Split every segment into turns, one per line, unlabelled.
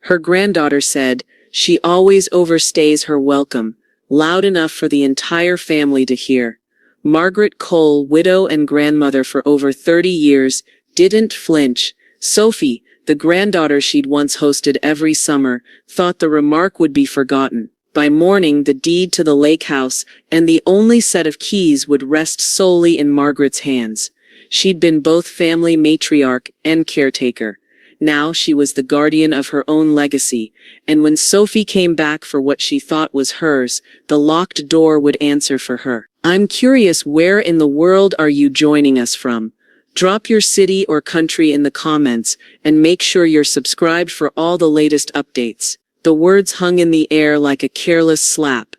Her granddaughter said, "She always overstays her welcome," loud enough for the entire family to hear. Margaret Cole, widow and grandmother for over 30 years, didn't flinch. Sophie, the granddaughter she'd once hosted every summer, thought the remark would be forgotten. By morning, the deed to the lake house and the only set of keys would rest solely in Margaret's hands. She'd been both family matriarch and caretaker. Now she was the guardian of her own legacy, and when Sophie came back for what she thought was hers, the locked door would answer for her. "I'm curious, where in the world are you joining us from? Drop your city or country in the comments, and make sure you're subscribed for all the latest updates." The words hung in the air like a careless slap.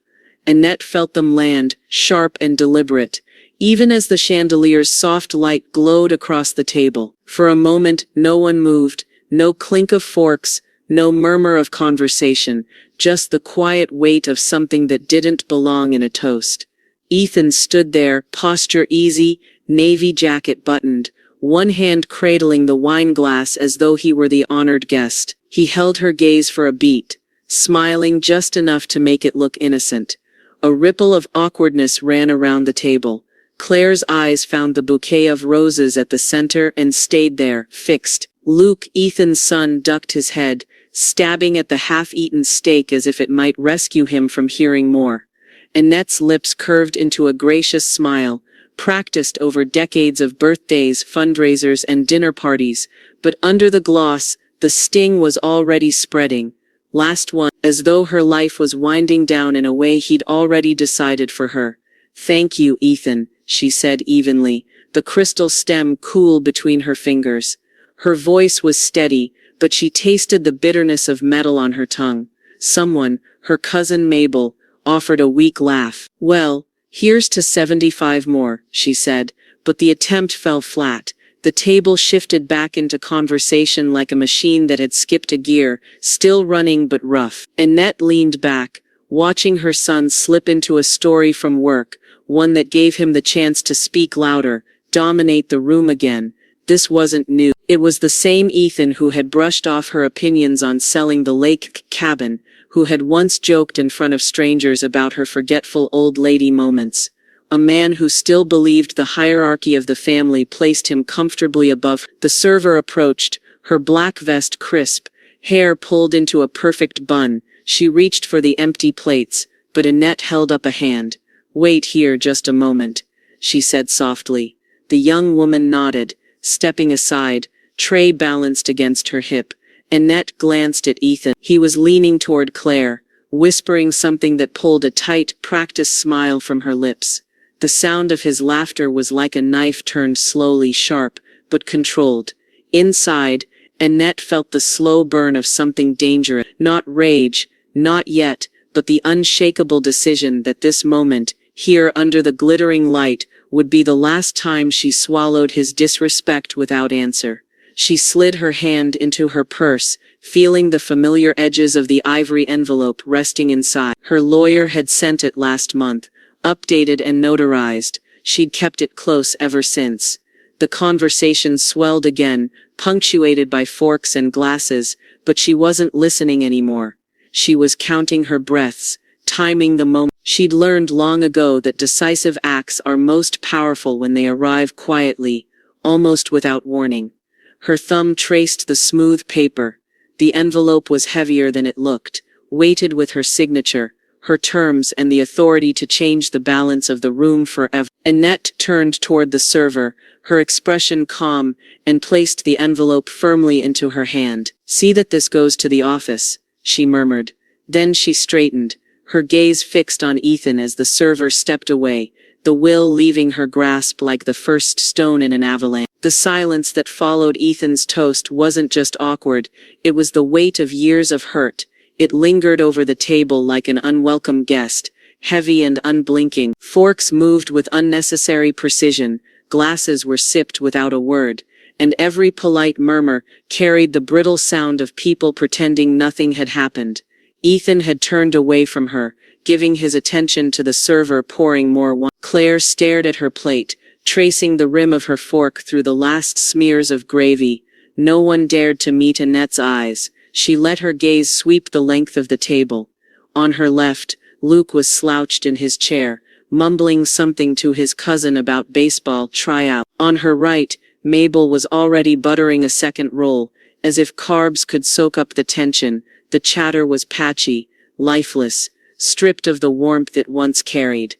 Annette felt them land, sharp and deliberate, even as the chandelier's soft light glowed across the table. For a moment, no one moved, no clink of forks, no murmur of conversation, just the quiet weight of something that didn't belong in a toast. Ethan stood there, posture easy, navy jacket buttoned, one hand cradling the wine glass as though he were the honored guest. He held her gaze for a beat, smiling just enough to make it look innocent. A ripple of awkwardness ran around the table. Claire's eyes found the bouquet of roses at the center and stayed there, fixed. Luke, Ethan's son, ducked his head, stabbing at the half-eaten steak as if it might rescue him from hearing more. Annette's lips curved into a gracious smile, practiced over decades of birthdays, fundraisers, and dinner parties, but under the gloss, the sting was already spreading. Last one, as though her life was winding down in a way he'd already decided for her. "Thank you, Ethan," she said evenly, the crystal stem cool between her fingers. Her voice was steady, but she tasted the bitterness of metal on her tongue. Someone, her cousin Mabel, offered a weak laugh. "Well, here's to 75 more," she said, but the attempt fell flat. The table shifted back into conversation like a machine that had skipped a gear, still running but rough. Annette leaned back, watching her son slip into a story from work, one that gave him the chance to speak louder, dominate the room again. This wasn't new. It was the same Ethan who had brushed off her opinions on selling the lake cabin, who had once joked in front of strangers about her forgetful old lady moments. A man who still believed the hierarchy of the family placed him comfortably above. The server approached, her black vest crisp, hair pulled into a perfect bun. She reached for the empty plates, but Annette held up a hand. "Wait here just a moment," she said softly. The young woman nodded, stepping aside, tray balanced against her hip. Annette glanced at Ethan. He was leaning toward Claire, whispering something that pulled a tight, practiced smile from her lips. The sound of his laughter was like a knife turned slowly sharp, but controlled. Inside, Annette felt the slow burn of something dangerous. Not rage, not yet, but the unshakable decision that this moment, here under the glittering light, would be the last time she swallowed his disrespect without answer. She slid her hand into her purse, feeling the familiar edges of the ivory envelope resting inside. Her lawyer had sent it last month, updated and notarized. She'd kept it close ever since. The conversation swelled again, punctuated by forks and glasses, but she wasn't listening anymore. She was counting her breaths, timing the moment. She'd learned long ago that decisive acts are most powerful when they arrive quietly, almost without warning. Her thumb traced the smooth paper. The envelope was heavier than it looked, weighted with her signature, her terms, and the authority to change the balance of the room forever. Annette turned toward the server, her expression calm, and placed the envelope firmly into her hand. "See that this goes to the office," she murmured. Then she straightened, her gaze fixed on Ethan as the server stepped away, the will leaving her grasp like the first stone in an avalanche. The silence that followed Ethan's toast wasn't just awkward, it was the weight of years of hurt. It lingered over the table like an unwelcome guest, heavy and unblinking. Forks moved with unnecessary precision, glasses were sipped without a word, and every polite murmur carried the brittle sound of people pretending nothing had happened. Ethan had turned away from her, giving his attention to the server pouring more wine. Claire stared at her plate, tracing the rim of her fork through the last smears of gravy. No one dared to meet Annette's eyes. She let her gaze sweep the length of the table. On her left, Luke was slouched in his chair, mumbling something to his cousin about baseball tryout. On her right, Mabel was already buttering a second roll, as if carbs could soak up the tension. The chatter was patchy, lifeless, stripped of the warmth it once carried.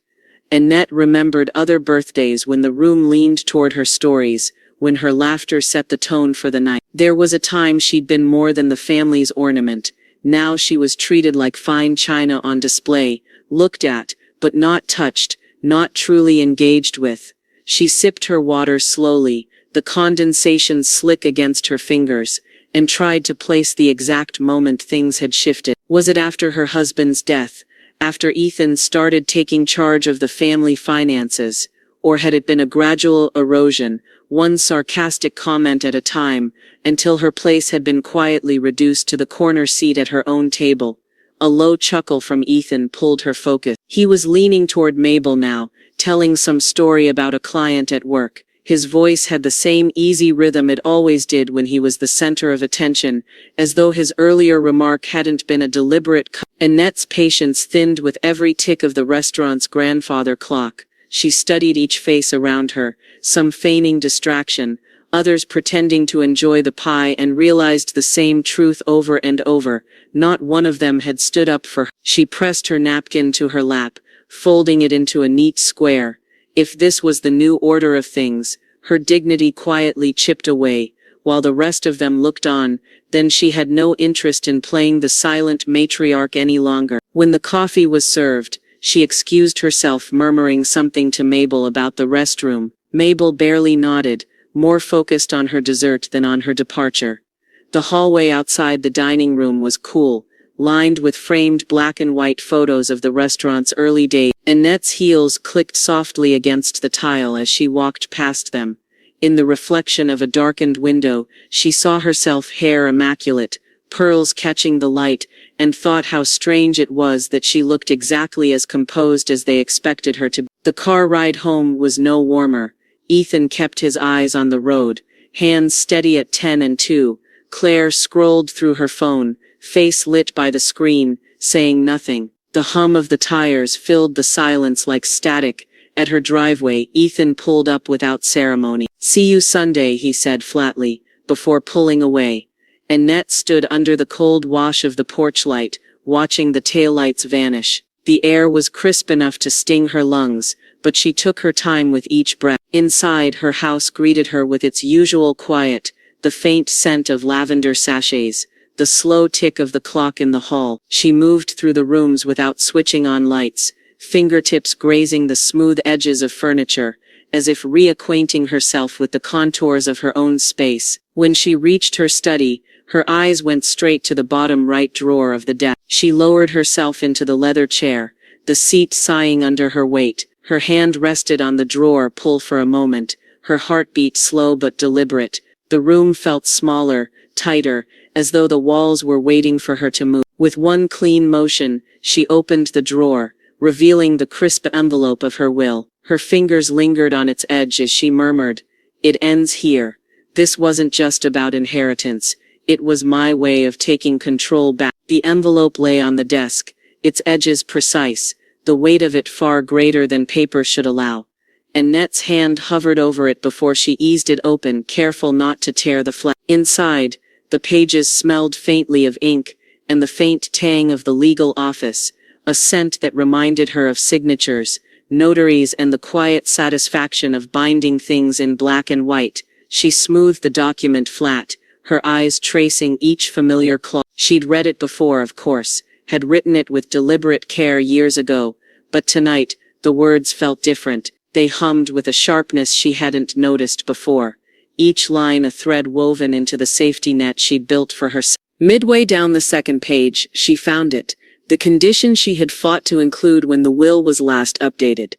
Annette remembered other birthdays when the room leaned toward her stories, when her laughter set the tone for the night. There was a time she'd been more than the family's ornament. Now she was treated like fine china on display, looked at, but not touched, not truly engaged with. She sipped her water slowly, the condensation slick against her fingers, and tried to place the exact moment things had shifted. Was it after her husband's death, after Ethan started taking charge of the family finances, or had it been a gradual erosion, one sarcastic comment at a time, until her place had been quietly reduced to the corner seat at her own table? A low chuckle from Ethan pulled her focus. He was leaning toward Mabel now, telling some story about a client at work. His voice had the same easy rhythm it always did when he was the center of attention, as though his earlier remark hadn't been a deliberate cut. Annette's patience thinned with every tick of the restaurant's grandfather clock. She studied each face around her, some feigning distraction, others pretending to enjoy the pie, and realized the same truth over and over. Not one of them had stood up for her. She pressed her napkin to her lap, folding it into a neat square. If this was the new order of things, her dignity quietly chipped away, while the rest of them looked on, then she had no interest in playing the silent matriarch any longer. When the coffee was served, she excused herself, murmuring something to Mabel about the restroom. Mabel barely nodded, more focused on her dessert than on her departure. The hallway outside the dining room was cool, lined with framed black and white photos of the restaurant's early days. Annette's heels clicked softly against the tile as she walked past them. In the reflection of a darkened window, she saw herself, hair immaculate, pearls catching the light, and thought how strange it was that she looked exactly as composed as they expected her to be. The car ride home was no warmer. Ethan kept his eyes on the road, hands steady at 10 and 2. Claire scrolled through her phone, face lit by the screen, saying nothing. The hum of the tires filled the silence like static. At her driveway, Ethan pulled up without ceremony. "See you Sunday," he said flatly, before pulling away. Annette stood under the cold wash of the porch light, watching the taillights vanish. The air was crisp enough to sting her lungs, but she took her time with each breath. Inside, her house greeted her with its usual quiet, the faint scent of lavender sachets, the slow tick of the clock in the hall. She moved through the rooms without switching on lights, fingertips grazing the smooth edges of furniture, as if reacquainting herself with the contours of her own space. When she reached her study, her eyes went straight to the bottom right drawer of the desk. She lowered herself into the leather chair, the seat sighing under her weight. Her hand rested on the drawer pull for a moment, her heartbeat slow but deliberate. The room felt smaller, tighter, as though the walls were waiting for her to move. With one clean motion, she opened the drawer, revealing the crisp envelope of her will. Her fingers lingered on its edge as she murmured, "It ends here. This wasn't just about inheritance. It was my way of taking control back." The envelope lay on the desk, its edges precise, the weight of it far greater than paper should allow. Annette's hand hovered over it before she eased it open, careful not to tear the flap. Inside, the pages smelled faintly of ink, and the faint tang of the legal office, a scent that reminded her of signatures, notaries, and the quiet satisfaction of binding things in black and white. She smoothed the document flat, her eyes tracing each familiar clause. She'd read it before, of course, had written it with deliberate care years ago, but tonight, the words felt different. They hummed with a sharpness she hadn't noticed before, each line a thread woven into the safety net she'd built for herself. Midway down the second page, she found it, the condition she had fought to include when the will was last updated.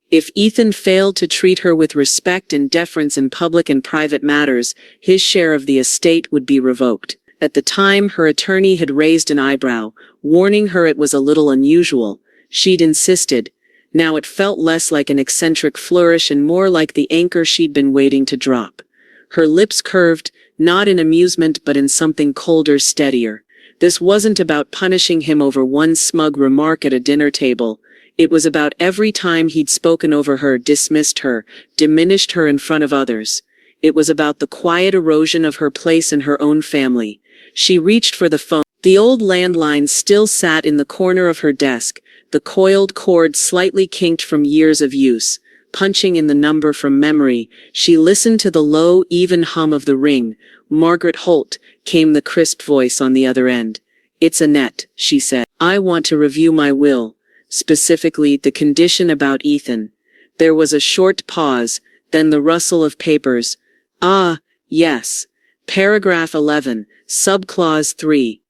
If Ethan failed to treat her with respect and deference in public and private matters, his share of the estate would be revoked. At the time, her attorney had raised an eyebrow, warning her it was a little unusual. She'd insisted. Now it felt less like an eccentric flourish and more like the anchor she'd been waiting to drop. Her lips curved, Not in amusement but in something colder, steadier. This wasn't about punishing him over one smug remark at a dinner table. It was about every time he'd spoken over her, dismissed her, diminished her in front of others. It was about the quiet erosion of her place in her own family. She reached for the phone. The old landline still sat in the corner of her desk, the coiled cord slightly kinked from years of use. Punching in the number from memory, she listened to the low, even hum of the ring. "Margaret Holt," came the crisp voice on the other end. "It's Annette," she said. "I want to review my will. Specifically, the condition about Ethan." There was a short pause, then the rustle of papers. "Ah, yes. Paragraph 11, subclause 3.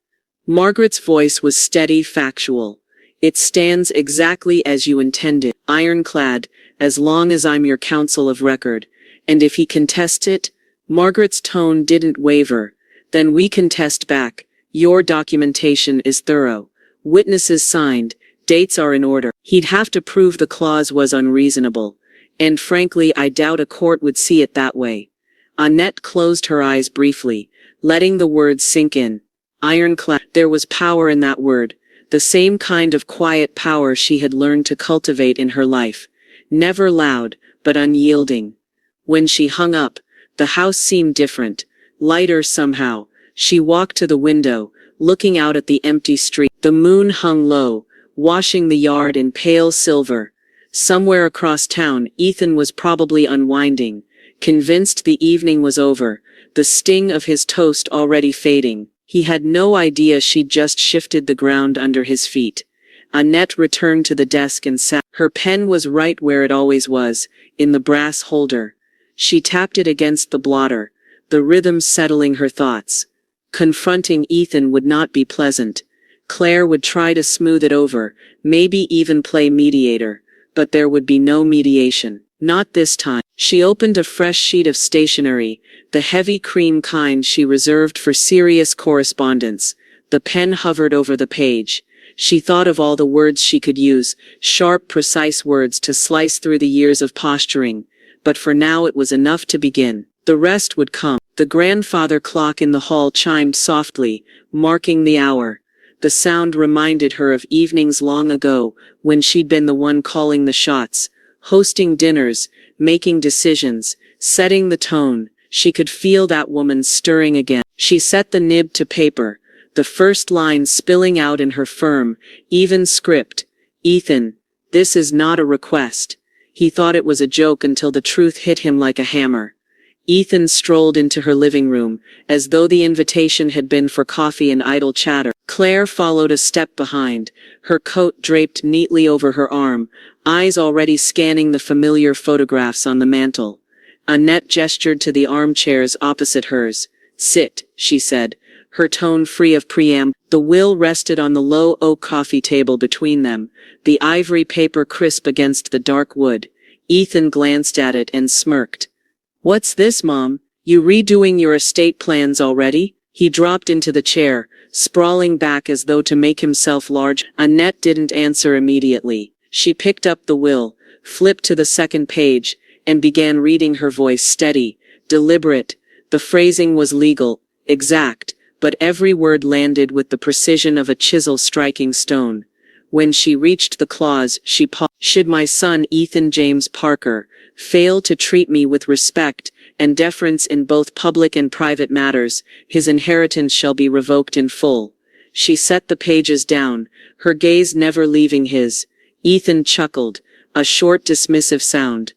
Margaret's voice was steady, factual. "It stands exactly as you intended, ironclad, as long as I'm your counsel of record. And if he contests it?" Margaret's tone didn't waver. "Then we contest back. Your documentation is thorough. Witnesses signed. Dates are in order." He'd have to prove the clause was unreasonable. And frankly, I doubt a court would see it that way. Annette closed her eyes briefly, letting the words sink in. Ironclad. There was power in that word. The same kind of quiet power she had learned to cultivate in her life. Never loud, but unyielding. When she hung up, the house seemed different, lighter somehow. She walked to the window, looking out at the empty street. The moon hung low, washing the yard in pale silver. Somewhere across town, Ethan was probably unwinding, convinced the evening was over, the sting of his toast already fading. He had no idea she'd just shifted the ground under his feet. Annette returned to the desk and sat. Her pen was right where it always was, in the brass holder. She tapped it against the blotter, the rhythm settling her thoughts. Confronting Ethan would not be pleasant. Claire would try to smooth it over, maybe even play mediator. But there would be no mediation. Not this time. She opened a fresh sheet of stationery, the heavy cream kind she reserved for serious correspondence. The pen hovered over the page. She thought of all the words she could use, sharp, precise words to slice through the years of posturing. But for now it was enough to begin. The rest would come. The grandfather clock in the hall chimed softly, marking the hour. The sound reminded her of evenings long ago, when she'd been the one calling the shots, hosting dinners, making decisions, setting the tone. She could feel that woman stirring again. She set the nib to paper, the first line spilling out in her firm, even script. "Ethan, this is not a request." He thought it was a joke until the truth hit him like a hammer. Ethan strolled into her living room, as though the invitation had been for coffee and idle chatter. Claire followed a step behind, her coat draped neatly over her arm, eyes already scanning the familiar photographs on the mantel. Annette gestured to the armchairs opposite hers. "Sit," she said, her tone free of preamble. The will rested on the low oak coffee table between them, the ivory paper crisp against the dark wood. Ethan glanced at it and smirked. "What's this, Mom? You redoing your estate plans already?" He dropped into the chair, sprawling back as though to make himself large. Annette didn't answer immediately. She picked up the will, flipped to the second page, and began reading, her voice steady, deliberate. The phrasing was legal, exact, but every word landed with the precision of a chisel striking stone. When she reached the clause, she paused. "Should my son Ethan James Parker fail to treat me with respect and deference in both public and private matters, his inheritance shall be revoked in full." She set the pages down, her gaze never leaving his. Ethan chuckled, a short dismissive sound.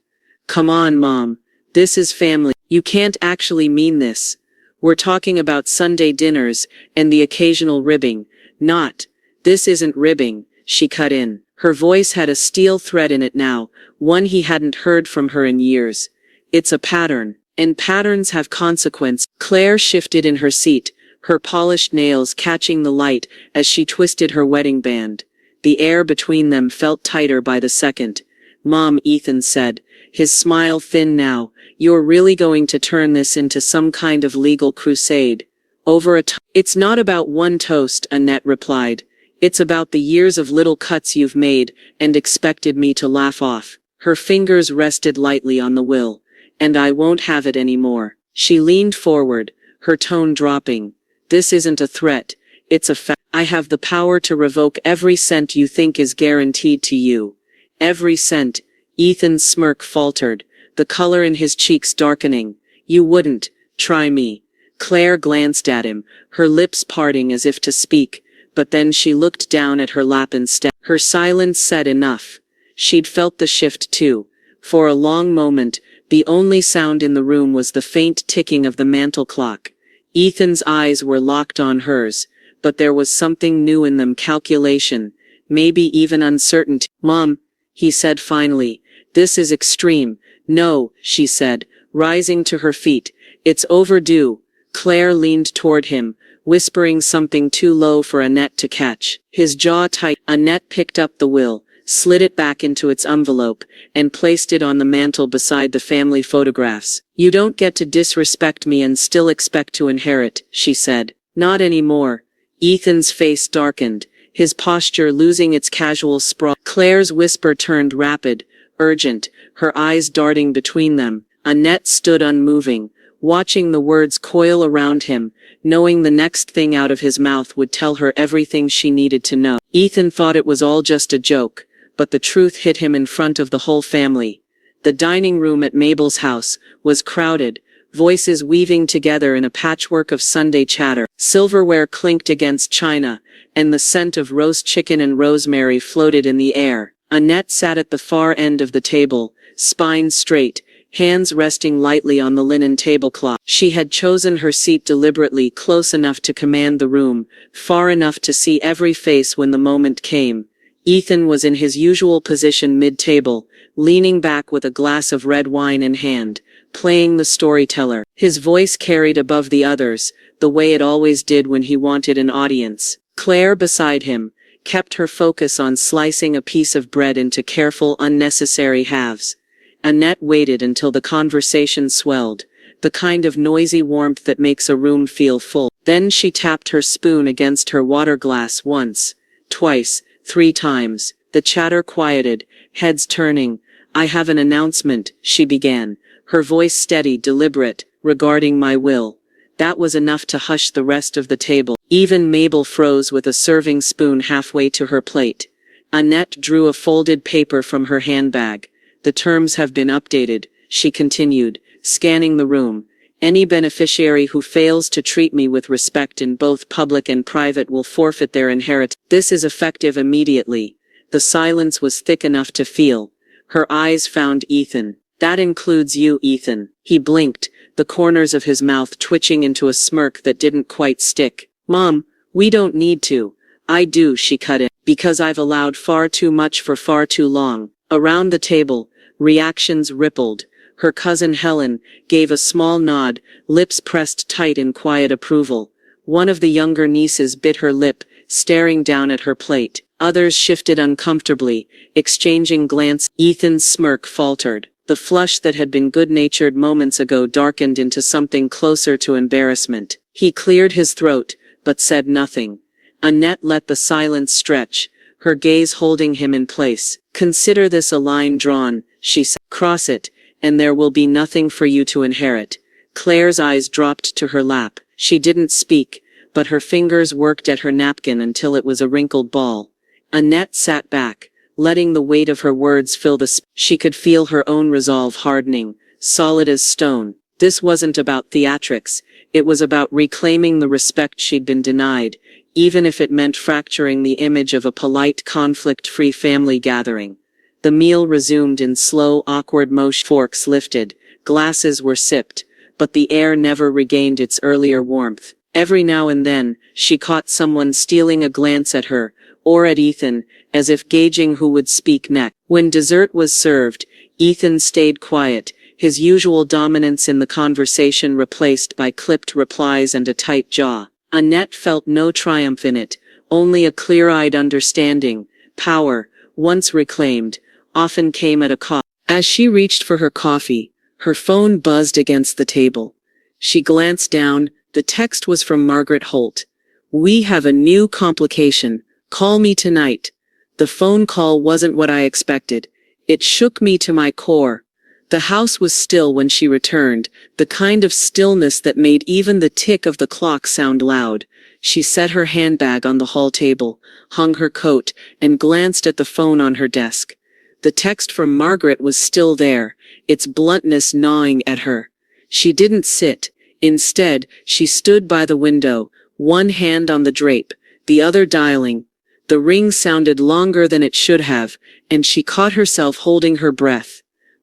"Come on, Mom. This is family. You can't actually mean this. We're talking about Sunday dinners and the occasional ribbing. Not. This isn't ribbing," she cut in. Her voice had a steel thread in it now, one he hadn't heard from her in years. "It's a pattern, and patterns have consequence." Claire shifted in her seat, her polished nails catching the light as she twisted her wedding band. The air between them felt tighter by the second. "Mom," Ethan said, his smile thin now, "you're really going to turn this into some kind of legal crusade? Over a It's not about one toast," Annette replied. "It's about the years of little cuts you've made and expected me to laugh off." Her fingers rested lightly on the will. "And I won't have it anymore." She leaned forward, her tone dropping. This isn't a threat, it's a fact. I have the power to revoke every cent you think is guaranteed to you. Every cent. Ethan's smirk faltered, the color in his cheeks darkening. You wouldn't try me. Claire glanced at him, her lips parting as if to speak, but then she looked down at her lap instead. Her silence said enough. She'd felt the shift too. For a long moment, the only sound in the room was the faint ticking of the mantel clock. Ethan's eyes were locked on hers, but there was something new in them, calculation, maybe even uncertainty. Mom, he said finally, this is extreme. No, she said, rising to her feet. It's overdue. Claire leaned toward him, whispering something too low for Annette to catch. His jaw tightened. Annette picked up the will, slid it back into its envelope, and placed it on the mantel beside the family photographs. You don't get to disrespect me and still expect to inherit, she said. Not anymore. Ethan's face darkened, his posture losing its casual sprawl. Claire's whisper turned rapid, urgent, her eyes darting between them. Annette stood unmoving, watching the words coil around him, knowing the next thing out of his mouth would tell her everything she needed to know. Ethan thought it was all just a joke, but the truth hit him in front of the whole family. The dining room at Mabel's house was crowded, voices weaving together in a patchwork of Sunday chatter. Silverware clinked against china, and the scent of roast chicken and rosemary floated in the air. Annette sat at the far end of the table, spine straight, hands resting lightly on the linen tablecloth. She had chosen her seat deliberately, close enough to command the room, far enough to see every face when the moment came. Ethan was in his usual position mid-table, leaning back with a glass of red wine in hand, playing the storyteller. His voice carried above the others, the way it always did when he wanted an audience. Claire, beside him, kept her focus on slicing a piece of bread into careful, unnecessary halves. Annette waited until the conversation swelled, the kind of noisy warmth that makes a room feel full. Then she tapped her spoon against her water glass once, twice, 3 times. The chatter quieted, heads turning. I have an announcement, she began, her voice steady, deliberate, regarding my will. That was enough to hush the rest of the table. Even Mabel froze with a serving spoon halfway to her plate. Annette drew a folded paper from her handbag. The terms have been updated, she continued, scanning the room. Any beneficiary who fails to treat me with respect in both public and private will forfeit their inheritance. This is effective immediately. The silence was thick enough to feel. Her eyes found Ethan. That includes you, Ethan. He blinked, the corners of his mouth twitching into a smirk that didn't quite stick. Mom, we don't need to. I do, she cut in. Because I've allowed far too much for far too long. Around the table, reactions rippled. Her cousin Helen gave a small nod, lips pressed tight in quiet approval. One of the younger nieces bit her lip, staring down at her plate. Others shifted uncomfortably, exchanging glances. Ethan's smirk faltered. The flush that had been good-natured moments ago darkened into something closer to embarrassment. He cleared his throat, but said nothing. Annette let the silence stretch, her gaze holding him in place. Consider this a line drawn, she said. Cross it, and there will be nothing for you to inherit. Claire's eyes dropped to her lap. She didn't speak, but her fingers worked at her napkin until it was a wrinkled ball. Annette sat back, letting the weight of her words fill the space. She could feel her own resolve hardening, solid as stone. This wasn't about theatrics, it was about reclaiming the respect she'd been denied, even if it meant fracturing the image of a polite, conflict-free family gathering. The meal resumed in slow, awkward motion. Forks lifted, glasses were sipped, but the air never regained its earlier warmth. Every now and then, she caught someone stealing a glance at her, or at Ethan, as if gauging who would speak next. When dessert was served, Ethan stayed quiet, his usual dominance in the conversation replaced by clipped replies and a tight jaw. Annette felt no triumph in it, only a clear-eyed understanding. Power, once reclaimed, often came at a cost. As she reached for her coffee, her phone buzzed against the table. She glanced down. The text was from Margaret Holt. We have a new complication. Call me tonight. The phone call wasn't what I expected. It shook me to my core. The house was still when she returned, the kind of stillness that made even the tick of the clock sound loud. She set her handbag on the hall table, hung her coat, and glanced at the phone on her desk. The text from Margaret was still there, its bluntness gnawing at her. She didn't sit. Instead, she stood by the window, one hand on the drape, the other dialing. The ring sounded longer than it should have, and she caught herself holding her breath.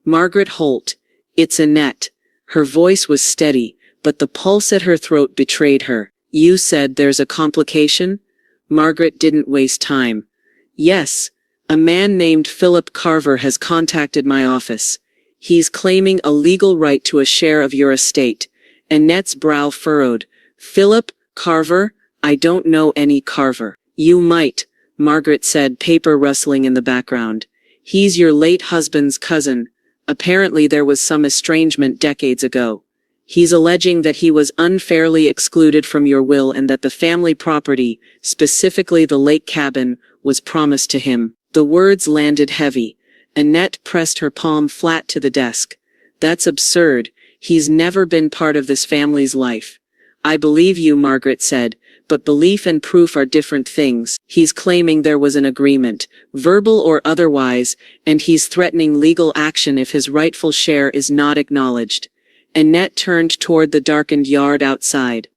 Margaret Holt. It's Annette. Her voice was steady, but the pulse at her throat betrayed her. You said there's a complication? Margaret didn't waste time. Yes. A man named Philip Carver has contacted my office. He's claiming a legal right to a share of your estate. Annette's brow furrowed. Philip Carver? I don't know any Carver. You might, Margaret said, paper rustling in the background. He's your late husband's cousin. Apparently there was some estrangement decades ago. He's alleging that he was unfairly excluded from your will and that the family property, specifically the lake cabin, was promised to him. The words landed heavy. Annette pressed her palm flat to the desk. That's absurd. He's never been part of this family's life. I believe you, Margaret said, but belief and proof are different things. He's claiming there was an agreement, verbal or otherwise, and he's threatening legal action if his rightful share is not acknowledged. Annette turned toward the darkened yard outside.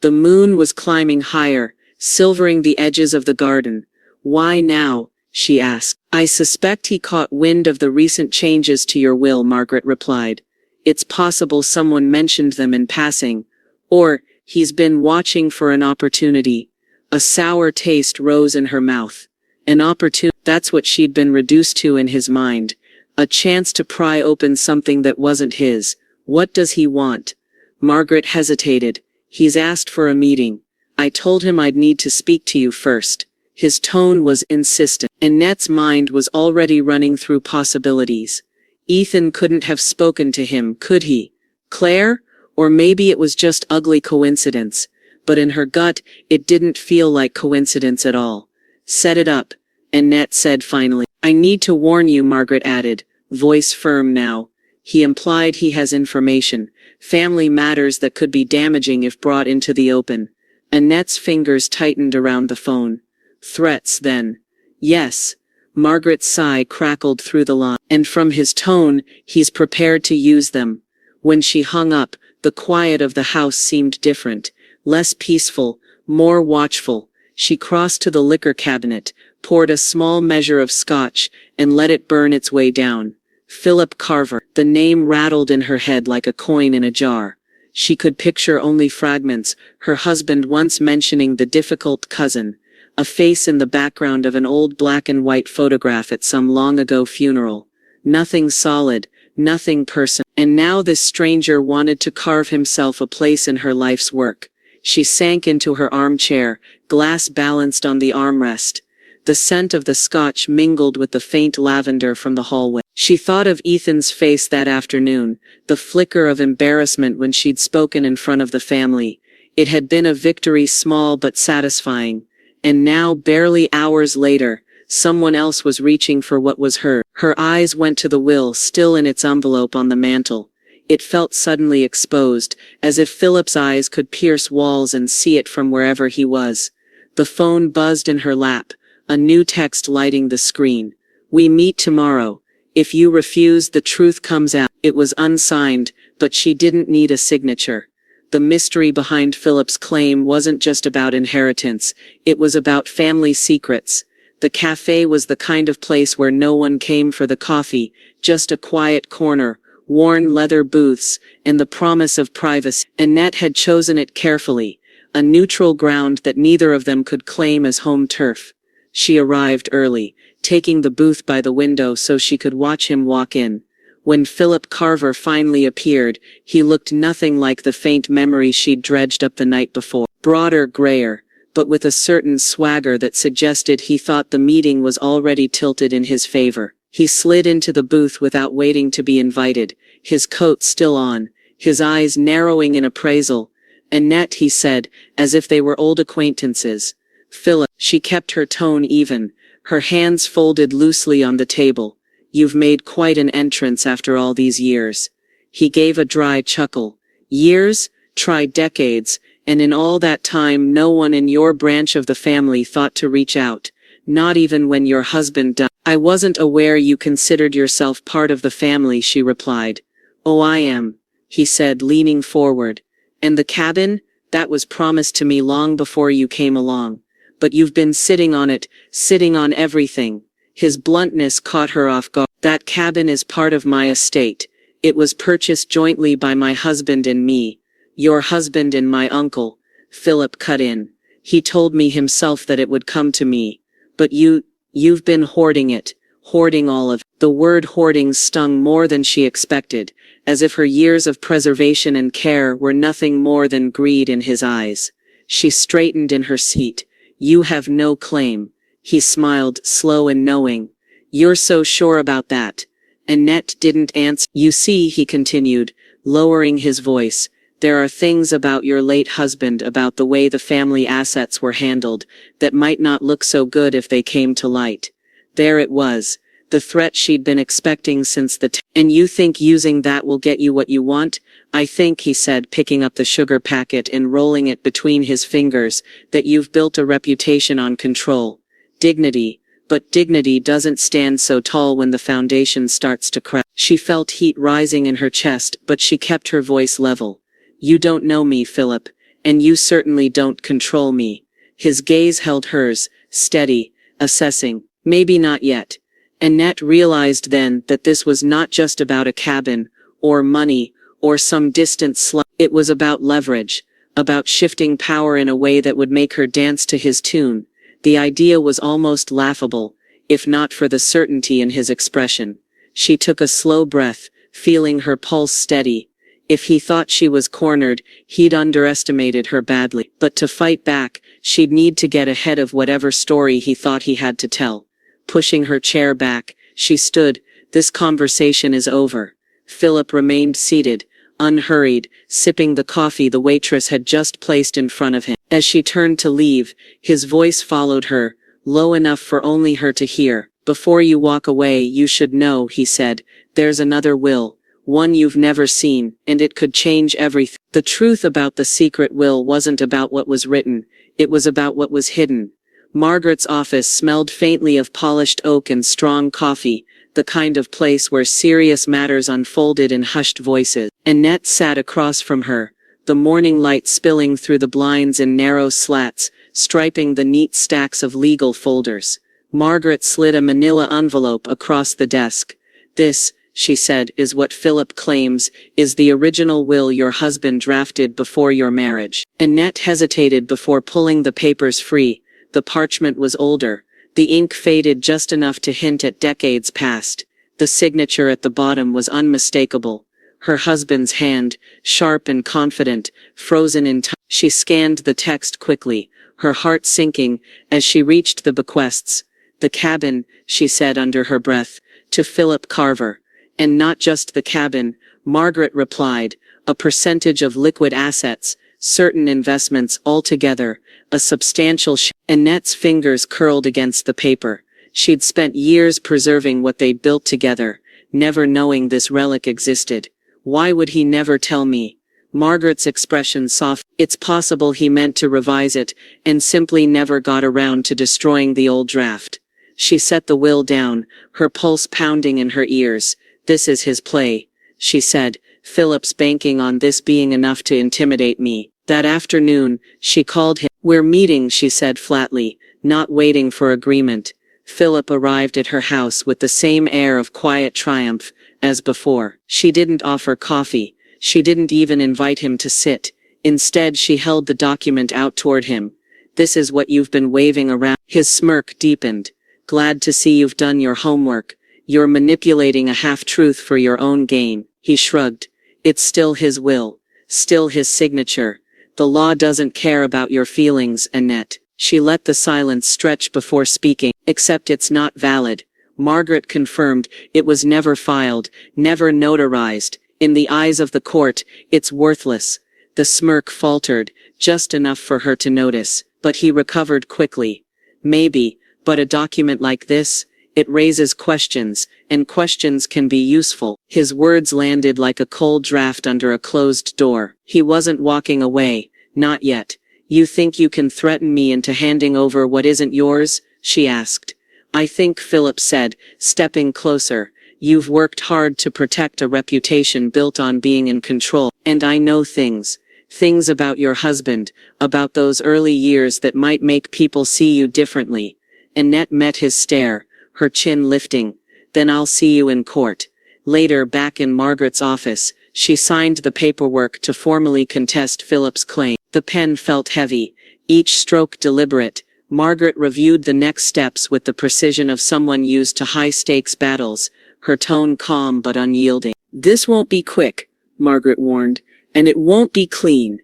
The moon was climbing higher, silvering the edges of the garden. Why now? She asked. I suspect he caught wind of the recent changes to your will, Margaret replied. It's possible someone mentioned them in passing. Or, he's been watching for an opportunity. A sour taste rose in her mouth. An opportunity, that's what she'd been reduced to in his mind. A chance to pry open something that wasn't his. What does he want? Margaret hesitated. He's asked for a meeting. I told him I'd need to speak to you first. His tone was insistent. Annette's mind was already running through possibilities. Ethan couldn't have spoken to him, could he? Claire? Or maybe it was just ugly coincidence. But in her gut, it didn't feel like coincidence at all. Set it up, Annette said finally. I need to warn you, Margaret added, voice firm now. He implied he has information, family matters that could be damaging if brought into the open. Annette's fingers tightened around the phone. Threats, then. Yes. Margaret's sigh crackled through the line. And from his tone, he's prepared to use them. When she hung up, the quiet of the house seemed different, less peaceful, more watchful. She crossed to the liquor cabinet, poured a small measure of scotch, and let it burn its way down. Philip Carver. The name rattled in her head like a coin in a jar. She could picture only fragments, her husband once mentioning the difficult cousin, a face in the background of an old black and white photograph at some long-ago funeral. Nothing solid, nothing personal. And now this stranger wanted to carve himself a place in her life's work. She sank into her armchair, glass balanced on the armrest. The scent of the scotch mingled with the faint lavender from the hallway. She thought of Ethan's face that afternoon, the flicker of embarrassment when she'd spoken in front of the family. It had been a victory, small but satisfying. And now, barely hours later, someone else was reaching for what was hers. Her eyes went to the will still in its envelope on the mantel. It felt suddenly exposed, as if Philip's eyes could pierce walls and see it from wherever he was. The phone buzzed in her lap, a new text lighting the screen. We meet tomorrow. If you refuse, the truth comes out. It was unsigned, but she didn't need a signature. The mystery behind Philip's claim wasn't just about inheritance, it was about family secrets. The cafe was the kind of place where no one came for the coffee, just a quiet corner, worn leather booths, and the promise of privacy. Annette had chosen it carefully, a neutral ground that neither of them could claim as home turf. She arrived early, taking the booth by the window so she could watch him walk in. When Philip Carver finally appeared, he looked nothing like the faint memory she'd dredged up the night before. Broader, grayer, but with a certain swagger that suggested he thought the meeting was already tilted in his favor. He slid into the booth without waiting to be invited, his coat still on, his eyes narrowing in appraisal. Annette, he said, as if they were old acquaintances. Philip. She kept her tone even, her hands folded loosely on the table. You've made quite an entrance after all these years. He gave a dry chuckle. Years? Try decades, and in all that time no one in your branch of the family thought to reach out. Not even when your husband died. I wasn't aware you considered yourself part of the family, she replied. Oh, I am, he said, leaning forward. And the cabin? That was promised to me long before you came along. But you've been sitting on it, sitting on everything. His bluntness caught her off guard. That cabin is part of my estate. It was purchased jointly by my husband and me. Your husband and my uncle. Philip cut in. He told me himself that it would come to me. But you've been hoarding it. Hoarding all of it. The word hoarding stung more than she expected, as if her years of preservation and care were nothing more than greed in his eyes. She straightened in her seat. You have no claim. He smiled, slow and knowing. You're so sure about that? Annette didn't answer. You see, he continued, lowering his voice, there are things about your late husband, about the way the family assets were handled, that might not look so good if they came to light. There it was, the threat she'd been expecting since and you think using that will get you what you want? I think, he said, picking up the sugar packet and rolling it between his fingers, that you've built a reputation on control. Dignity. But dignity doesn't stand so tall when the foundation starts to crack. She felt heat rising in her chest, but she kept her voice level. You don't know me, Philip, and you certainly don't control me. His gaze held hers, steady, assessing. Maybe not yet. Annette realized then that this was not just about a cabin, or money, or some distant slut. It was about leverage, about shifting power in a way that would make her dance to his tune. The idea was almost laughable, if not for the certainty in his expression. She took a slow breath, feeling her pulse steady. If he thought she was cornered, he'd underestimated her badly. But to fight back, she'd need to get ahead of whatever story he thought he had to tell. Pushing her chair back, she stood. This conversation is over. Philip remained seated, unhurried, sipping the coffee the waitress had just placed in front of him. As she turned to leave, his voice followed her, low enough for only her to hear. Before you walk away, you should know, he said, there's another will, one you've never seen, and it could change everything. The truth about the secret will wasn't about what was written, it was about what was hidden. Margaret's office smelled faintly of polished oak and strong coffee, the kind of place where serious matters unfolded in hushed voices. Annette sat across from her, the morning light spilling through the blinds in narrow slats, striping the neat stacks of legal folders. Margaret slid a manila envelope across the desk. This, she said, is what Philip claims, is the original will your husband drafted before your marriage. Annette hesitated before pulling the papers free. The parchment was older. The ink faded just enough to hint at decades past. The signature at the bottom was unmistakable. Her husband's hand, sharp and confident, frozen in time. She scanned the text quickly, her heart sinking, as she reached the bequests. The cabin, she said under her breath, to Philip Carver. And not just the cabin, Margaret replied, a percentage of liquid assets, certain investments altogether, a substantial Annette's fingers curled against the paper. She'd spent years preserving what they'd built together, never knowing this relic existed. Why would he never tell me? Margaret's expression softened. It's possible he meant to revise it, and simply never got around to destroying the old draft. She set the will down, her pulse pounding in her ears. This is his play, she said, Philip's banking on this being enough to intimidate me. That afternoon, she called him. We're meeting, she said flatly, not waiting for agreement. Philip arrived at her house with the same air of quiet triumph as before. She didn't offer coffee. She didn't even invite him to sit. Instead, she held the document out toward him. This is what you've been waving around. His smirk deepened. Glad to see you've done your homework. You're manipulating a half-truth for your own gain. He shrugged. It's still his will. Still his signature. The law doesn't care about your feelings, Annette. She let the silence stretch before speaking. Except it's not valid. Margaret confirmed. It was never filed, never notarized. In the eyes of the court, it's worthless. The smirk faltered, just enough for her to notice, but he recovered quickly. Maybe, but a document like this, It raises questions, and questions can be useful. His words landed like a cold draft under a closed door. He wasn't walking away. Not yet. You think you can threaten me into handing over what isn't yours? She asked. I think, Philip said, stepping closer. You've worked hard to protect a reputation built on being in control. And I know things. Things about your husband, about those early years that might make people see you differently. Annette met his stare, her chin lifting. Then I'll see you in court. Later, back in Margaret's office, she signed the paperwork to formally contest Philip's claim. The pen felt heavy, each stroke deliberate. Margaret reviewed the next steps with the precision of someone used to high-stakes battles, her tone calm but unyielding. This won't be quick, Margaret warned, and it won't be clean.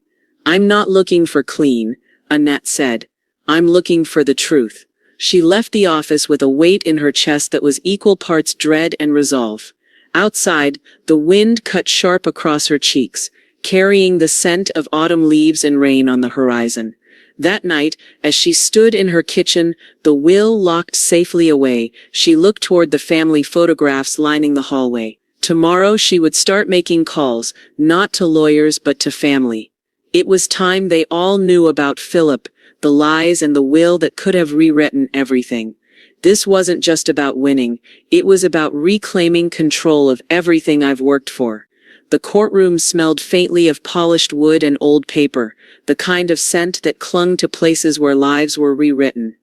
I'm not looking for clean, Annette said. I'm looking for the truth. She left the office with a weight in her chest that was equal parts dread and resolve. Outside, the wind cut sharp across her cheeks, carrying the scent of autumn leaves and rain on the horizon. That night, as she stood in her kitchen, the will locked safely away, she looked toward the family photographs lining the hallway. Tomorrow she would start making calls, not to lawyers but to family. It was time they all knew about Philip, the lies and the will that could have rewritten everything. This wasn't just about winning, it was about reclaiming control of everything I've worked for. The courtroom smelled faintly of polished wood and old paper, the kind of scent that clung to places where lives were rewritten.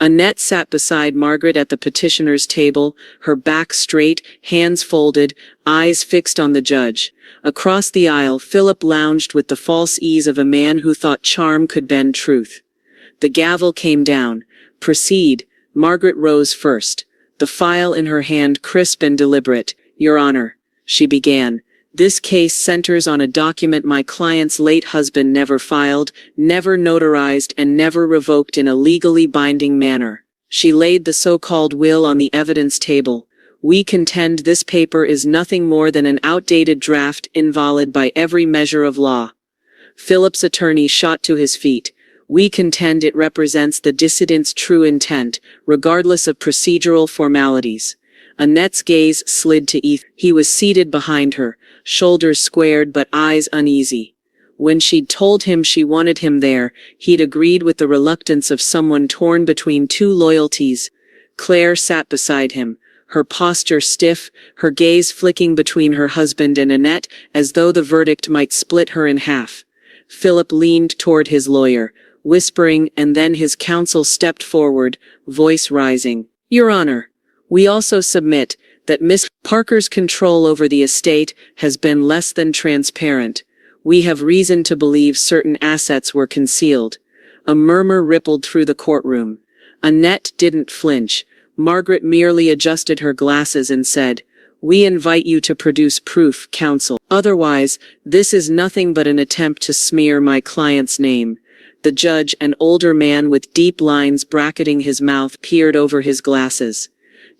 Annette sat beside Margaret at the petitioner's table, her back straight, hands folded, eyes fixed on the judge. Across the aisle, Philip lounged with the false ease of a man who thought charm could bend truth. The gavel came down. Proceed. Margaret rose first, the file in her hand crisp and deliberate. Your Honor, she began. This case centers on a document my client's late husband never filed, never notarized, and never revoked in a legally binding manner. She laid the so-called will on the evidence table. We contend this paper is nothing more than an outdated draft, invalid by every measure of law. Philip's attorney shot to his feet. We contend it represents the dissident's true intent, regardless of procedural formalities. Annette's gaze slid to Ethan. He was seated behind her, shoulders squared but eyes uneasy. When she'd told him she wanted him there, he'd agreed with the reluctance of someone torn between two loyalties. Claire sat beside him, her posture stiff, her gaze flicking between her husband and Annette as though the verdict might split her in half. Philip leaned toward his lawyer, whispering, and then his counsel stepped forward, voice rising. Your Honor, we also submit that Miss Parker's control over the estate has been less than transparent. We have reason to believe certain assets were concealed. A murmur rippled through the courtroom. Annette didn't flinch. Margaret merely adjusted her glasses and said, We invite you to produce proof, counsel. Otherwise, this is nothing but an attempt to smear my client's name. The judge, an older man with deep lines bracketing his mouth, peered over his glasses.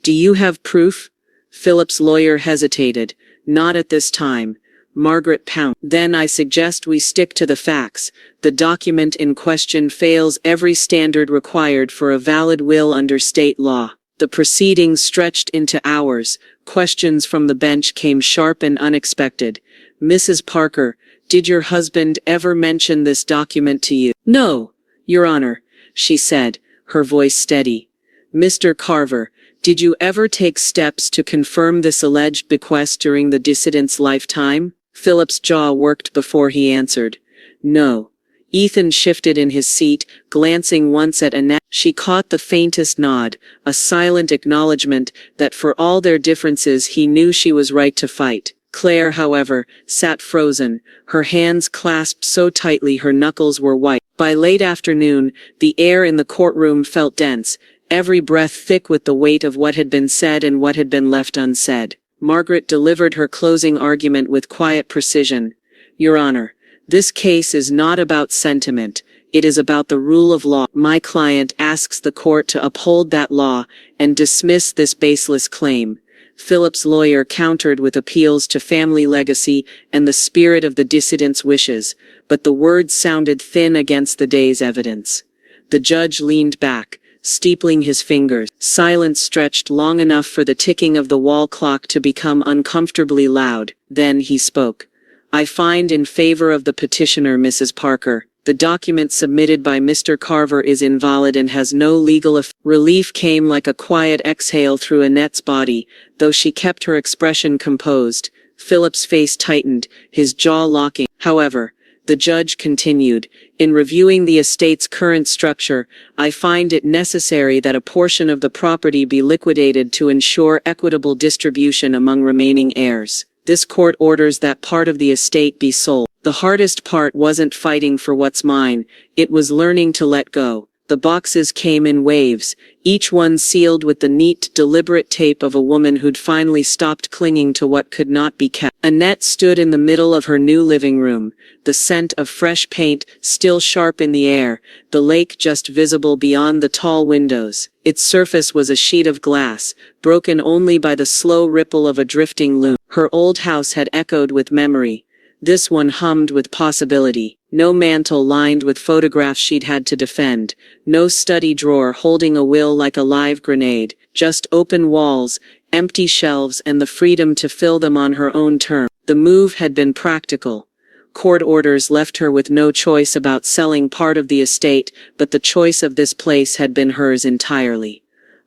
Do you have proof? Philip's lawyer hesitated. Not at this time. Margaret pounced. Then I suggest we stick to the facts. The document in question fails every standard required for a valid will under state law. The proceedings stretched into hours. Questions from the bench came sharp and unexpected. Mrs. Parker, did your husband ever mention this document to you? No, Your Honor, she said, her voice steady. Mr. Carver, did you ever take steps to confirm this alleged bequest during the dissident's lifetime? Philip's jaw worked before he answered. No. Ethan shifted in his seat, glancing once at Annette. She caught the faintest nod, a silent acknowledgement that for all their differences he knew she was right to fight. Claire, however, sat frozen, her hands clasped so tightly her knuckles were white. By late afternoon, the air in the courtroom felt dense, every breath thick with the weight of what had been said and what had been left unsaid. Margaret delivered her closing argument with quiet precision. Your Honor, this case is not about sentiment. It is about the rule of law. My client asks the court to uphold that law and dismiss this baseless claim. Philip's lawyer countered with appeals to family legacy and the spirit of the dissident's wishes, but the words sounded thin against the day's evidence. The judge leaned back, steepling his fingers. Silence stretched long enough for the ticking of the wall clock to become uncomfortably loud. Then he spoke. I find in favor of the petitioner, Mrs. Parker. The document submitted by Mr. Carver is invalid and has no legal effect. Relief came like a quiet exhale through Annette's body, though she kept her expression composed. Philip's face tightened, his jaw locking. However, the judge continued, in reviewing the estate's current structure, I find it necessary that a portion of the property be liquidated to ensure equitable distribution among remaining heirs. This court orders that part of the estate be sold. The hardest part wasn't fighting for what's mine, it was learning to let go. The boxes came in waves, each one sealed with the neat, deliberate tape of a woman who'd finally stopped clinging to what could not be kept. Annette stood in the middle of her new living room, the scent of fresh paint still sharp in the air, the lake just visible beyond the tall windows. Its surface was a sheet of glass, broken only by the slow ripple of a drifting loon. Her old house had echoed with memory. This one hummed with possibility. No mantle lined with photographs she'd had to defend. No study drawer holding a will like a live grenade. Just open walls, empty shelves, and the freedom to fill them on her own terms. The move had been practical. Court orders left her with no choice about selling part of the estate, but the choice of this place had been hers entirely.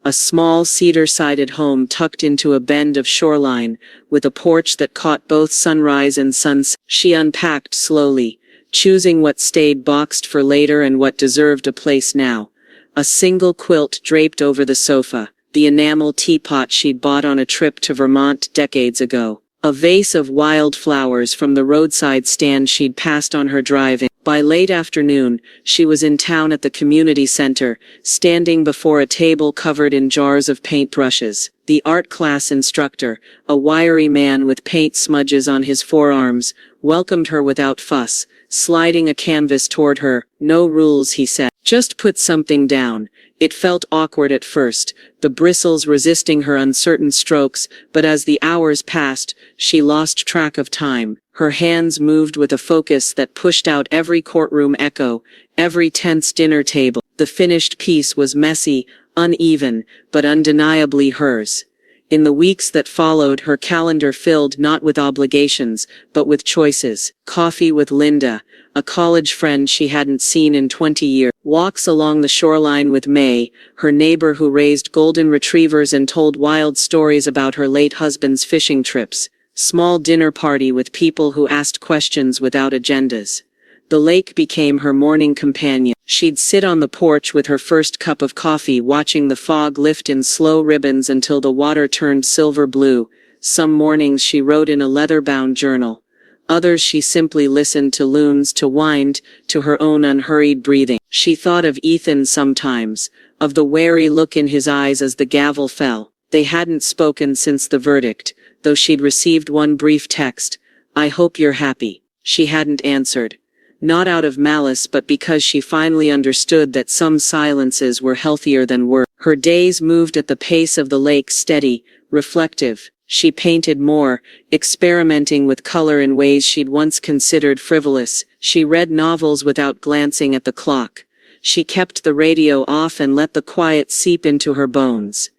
A small cedar-sided home tucked into a bend of shoreline, with a porch that caught both sunrise and sunset. She unpacked slowly, choosing what stayed boxed for later and what deserved a place now. A single quilt draped over the sofa, the enamel teapot she'd bought on a trip to Vermont decades ago. A vase of wild flowers from the roadside stand she'd passed on her drive in. By late afternoon, she was in town at the community center, standing before a table covered in jars of paintbrushes. The art class instructor, a wiry man with paint smudges on his forearms, welcomed her without fuss, sliding a canvas toward her. No rules, he said. Just put something down. It felt awkward at first, the bristles resisting her uncertain strokes, but as the hours passed, she lost track of time. Her hands moved with a focus that pushed out every courtroom echo, every tense dinner table. The finished piece was messy, uneven, but undeniably hers. In the weeks that followed, her calendar filled not with obligations, but with choices. Coffee with Linda, a college friend she hadn't seen in 20 years. Walks along the shoreline with May, her neighbor who raised golden retrievers and told wild stories about her late husband's fishing trips. Small dinner party with people who asked questions without agendas. The lake became her morning companion. She'd sit on the porch with her first cup of coffee, watching the fog lift in slow ribbons until the water turned silver blue. Some mornings she wrote in a leather-bound journal. Others she simply listened to loons, to wind, to her own unhurried breathing. She thought of Ethan sometimes, of the wary look in his eyes as the gavel fell. They hadn't spoken since the verdict, though she'd received one brief text, "I hope you're happy." She hadn't answered. Not out of malice, but because she finally understood that some silences were healthier than words. Her days moved at the pace of the lake, steady, reflective. She painted more, experimenting with color in ways she'd once considered frivolous. She read novels without glancing at the clock. She kept the radio off and let the quiet seep into her bones.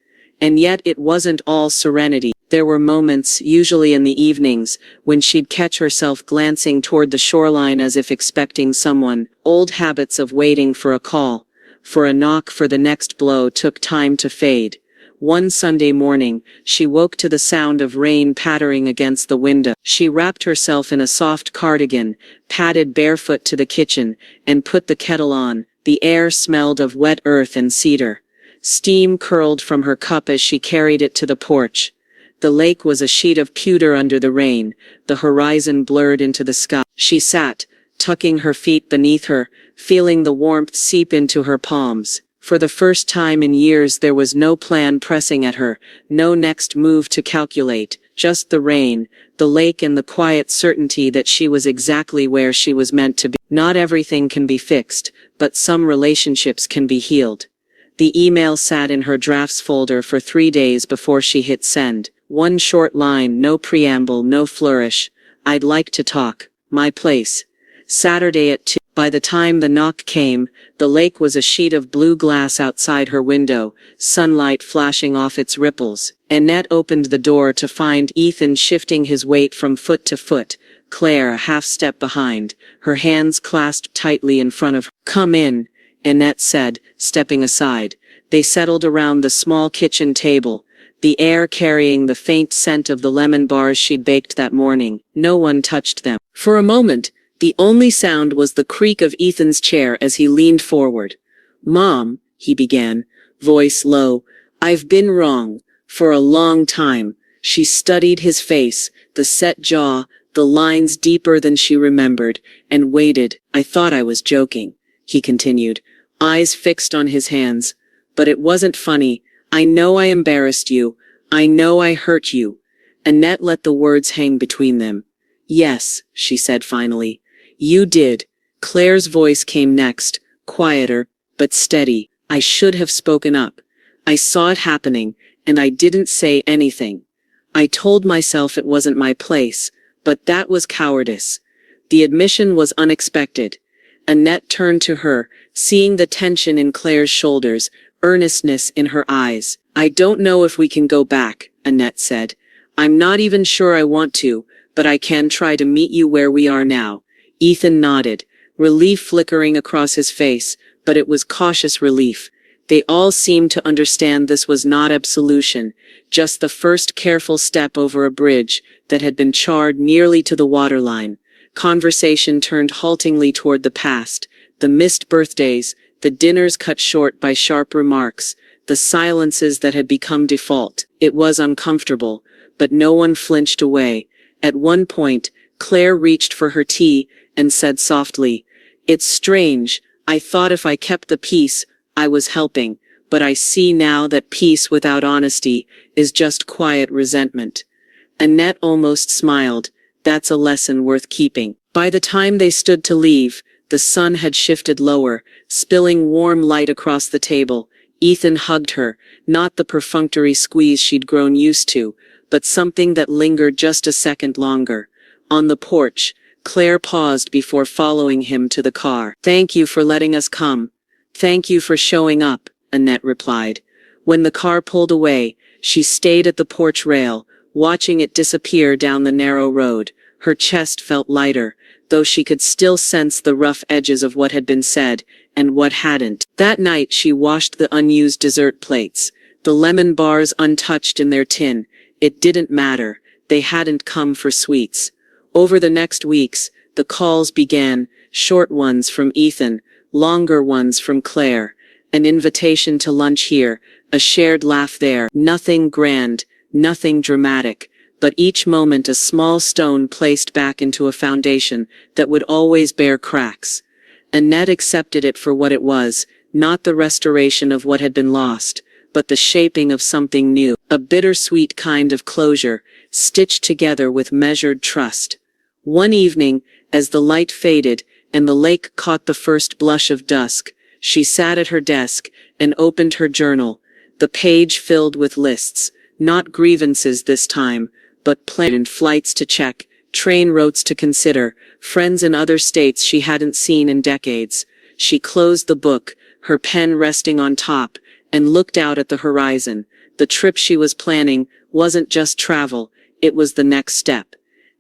And yet it wasn't all serenity. There were moments, usually in the evenings, when she'd catch herself glancing toward the shoreline as if expecting someone. Old habits of waiting for a call, for a knock, for the next blow took time to fade. One Sunday morning, she woke to the sound of rain pattering against the window. She wrapped herself in a soft cardigan, padded barefoot to the kitchen, and put the kettle on. The air smelled of wet earth and cedar. Steam curled from her cup as she carried it to the porch. The lake was a sheet of pewter under the rain, the horizon blurred into the sky. She sat, tucking her feet beneath her, feeling the warmth seep into her palms. For the first time in years there was no plan pressing at her, no next move to calculate, just the rain, the lake, and the quiet certainty that she was exactly where she was meant to be. Not everything can be fixed, but some relationships can be healed. The email sat in her drafts folder for 3 days before she hit send. One short line, no preamble, no flourish. "I'd like to talk. My place. Saturday at 2. By the time the knock came, the lake was a sheet of blue glass outside her window, sunlight flashing off its ripples. Annette opened the door to find Ethan shifting his weight from foot to foot, Claire a half step behind, her hands clasped tightly in front of her. "Come in," Annette said, stepping aside. They settled around the small kitchen table, the air carrying the faint scent of the lemon bars she'd baked that morning. No one touched them. For a moment, the only sound was the creak of Ethan's chair as he leaned forward. "Mom," he began, voice low, "I've been wrong. For a long time." She studied his face, the set jaw, the lines deeper than she remembered, and waited. "I thought I was joking," he continued, eyes fixed on his hands. "But it wasn't funny. I know I embarrassed you. I know I hurt you." Annette let the words hang between them. "Yes," she said finally. "You did." Claire's voice came next, quieter, but steady. "I should have spoken up. I saw it happening, and I didn't say anything. I told myself it wasn't my place, but that was cowardice." The admission was unexpected. Annette turned to her, seeing the tension in Claire's shoulders, earnestness in her eyes. "I don't know if we can go back," Annette said. "I'm not even sure I want to, but I can try to meet you where we are now." Ethan nodded, relief flickering across his face, but it was cautious relief. They all seemed to understand this was not absolution, just the first careful step over a bridge that had been charred nearly to the waterline. Conversation turned haltingly toward the past, the missed birthdays, the dinners cut short by sharp remarks, the silences that had become default. It was uncomfortable, but no one flinched away. At one point, Claire reached for her tea and said softly, "It's strange, I thought if I kept the peace, I was helping, but I see now that peace without honesty is just quiet resentment." Annette almost smiled. That's a lesson worth keeping. By the time they stood to leave, the sun had shifted lower, spilling warm light across the table. Ethan hugged her, not the perfunctory squeeze she'd grown used to, but something that lingered just a second longer. On the porch, Claire paused before following him to the car. "Thank you for letting us come." "Thank you for showing up," Annette replied. When the car pulled away, she stayed at the porch rail, watching it disappear down the narrow road. Her chest felt lighter, though she could still sense the rough edges of what had been said, and what hadn't. That night she washed the unused dessert plates, the lemon bars untouched in their tin. It didn't matter, they hadn't come for sweets. Over the next weeks, the calls began, short ones from Ethan, longer ones from Claire. An invitation to lunch here, a shared laugh there. Nothing grand, nothing dramatic, but each moment a small stone placed back into a foundation that would always bear cracks. Annette accepted it for what it was, not the restoration of what had been lost, but the shaping of something new, a bittersweet kind of closure, stitched together with measured trust. One evening, as the light faded and the lake caught the first blush of dusk, she sat at her desk and opened her journal, the page filled with lists, not grievances this time, but plans and flights to check, train routes to consider, friends in other states she hadn't seen in decades. She closed the book, her pen resting on top, and looked out at the horizon. The trip she was planning wasn't just travel, it was the next step.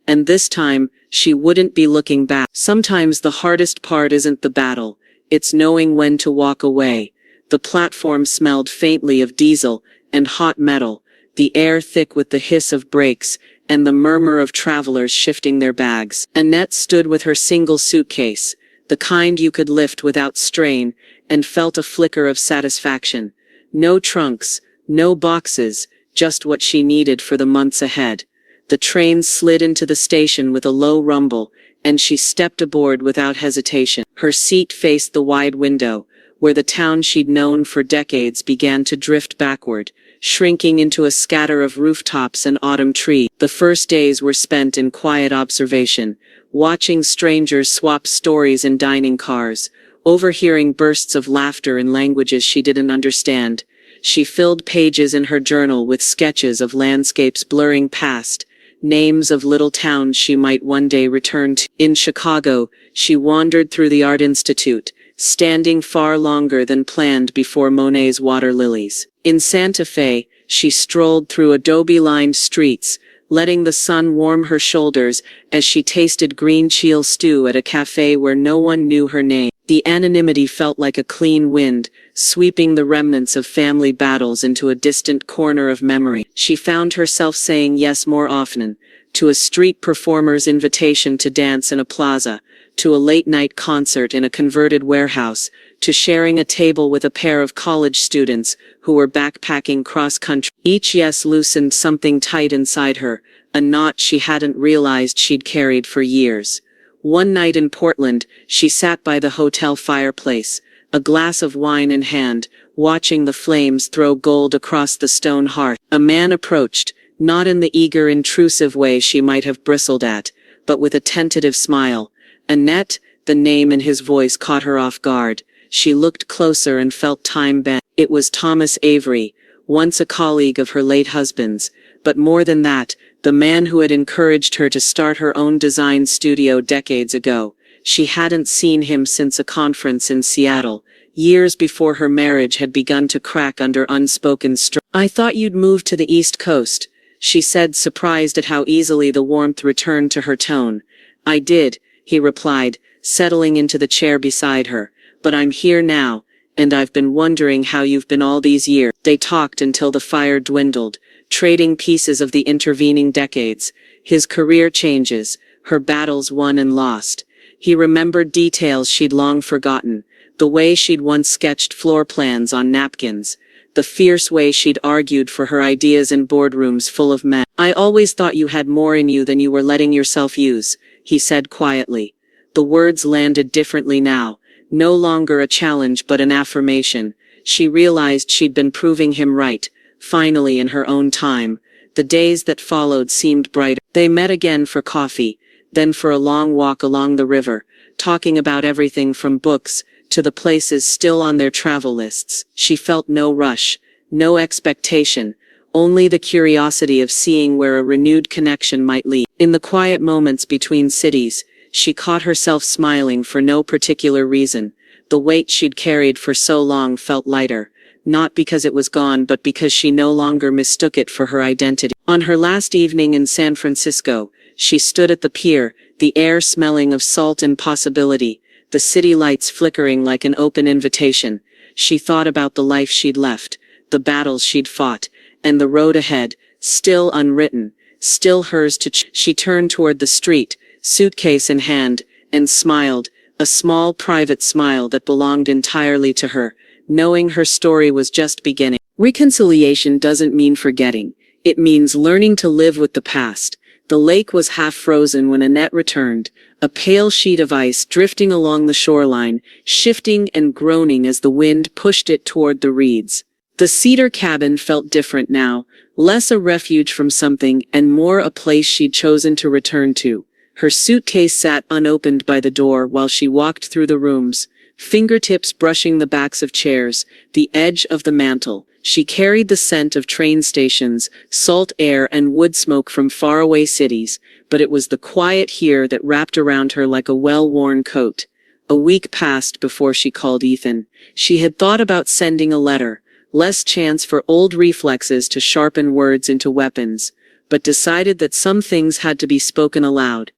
And this time, she wouldn't be looking back. Sometimes the hardest part isn't the battle, it's knowing when to walk away. The platform smelled faintly of diesel and hot metal, the air thick with the hiss of brakes and the murmur of travelers shifting their bags. Annette stood with her single suitcase, the kind you could lift without strain, and felt a flicker of satisfaction. No trunks, no boxes, just what she needed for the months ahead. The train slid into the station with a low rumble, and she stepped aboard without hesitation. Her seat faced the wide window, where the town she'd known for decades began to drift backward, shrinking into a scatter of rooftops and autumn trees. The first days were spent in quiet observation, watching strangers swap stories in dining cars, overhearing bursts of laughter in languages she didn't understand. She filled pages in her journal with sketches of landscapes blurring past, names of little towns she might one day return to. In Chicago, she wandered through the Art Institute, standing far longer than planned before Monet's Water Lilies. In Santa Fe, she strolled through adobe-lined streets, letting the sun warm her shoulders as she tasted green chile stew at a cafe where no one knew her name. The anonymity felt like a clean wind, sweeping the remnants of family battles into a distant corner of memory. She found herself saying yes more often, to a street performer's invitation to dance in a plaza, to a late-night concert in a converted warehouse, to sharing a table with a pair of college students who were backpacking cross-country. Each yes loosened something tight inside her, a knot she hadn't realized she'd carried for years. One night in Portland, she sat by the hotel fireplace, a glass of wine in hand, watching the flames throw gold across the stone hearth. A man approached, not in the eager, intrusive way she might have bristled at, but with a tentative smile. Annette, the name in his voice caught her off guard. She looked closer and felt time bend. It was Thomas Avery, once a colleague of her late husband's, but more than that, the man who had encouraged her to start her own design studio decades ago. She hadn't seen him since a conference in Seattle, years before her marriage had begun to crack under unspoken stress. "I thought you'd moved to the East Coast," she said, surprised at how easily the warmth returned to her tone. "I did," he replied, settling into the chair beside her, "but I'm here now, and I've been wondering how you've been all these years." They talked until the fire dwindled, trading pieces of the intervening decades, his career changes, her battles won and lost. He remembered details she'd long forgotten, the way she'd once sketched floor plans on napkins, the fierce way she'd argued for her ideas in boardrooms full of men. "I always thought you had more in you than you were letting yourself use," he said quietly. The words landed differently now, no longer a challenge but an affirmation. She realized she'd been proving him right, finally in her own time. The days that followed seemed brighter. They met again for coffee, then for a long walk along the river, talking about everything from books to the places still on their travel lists. She felt no rush, no expectation, only the curiosity of seeing where a renewed connection might lead. In the quiet moments between cities, she caught herself smiling for no particular reason. The weight she'd carried for so long felt lighter, not because it was gone but because she no longer mistook it for her identity. On her last evening in San Francisco, she stood at the pier, the air smelling of salt and possibility, the city lights flickering like an open invitation. She thought about the life she'd left, the battles she'd fought, and the road ahead, still unwritten, still hers to She turned toward the street, suitcase in hand, and smiled, a small private smile that belonged entirely to her, knowing her story was just beginning. Reconciliation doesn't mean forgetting. It means learning to live with the past. The lake was half frozen when Annette returned, a pale sheet of ice drifting along the shoreline, shifting and groaning as the wind pushed it toward the reeds. The cedar cabin felt different now, less a refuge from something and more a place she'd chosen to return to. Her suitcase sat unopened by the door while she walked through the rooms, fingertips brushing the backs of chairs, the edge of the mantel. She carried the scent of train stations, salt air and wood smoke from faraway cities, but it was the quiet here that wrapped around her like a well-worn coat. A week passed before she called Ethan. She had thought about sending a letter, less chance for old reflexes to sharpen words into weapons, but decided that some things had to be spoken aloud.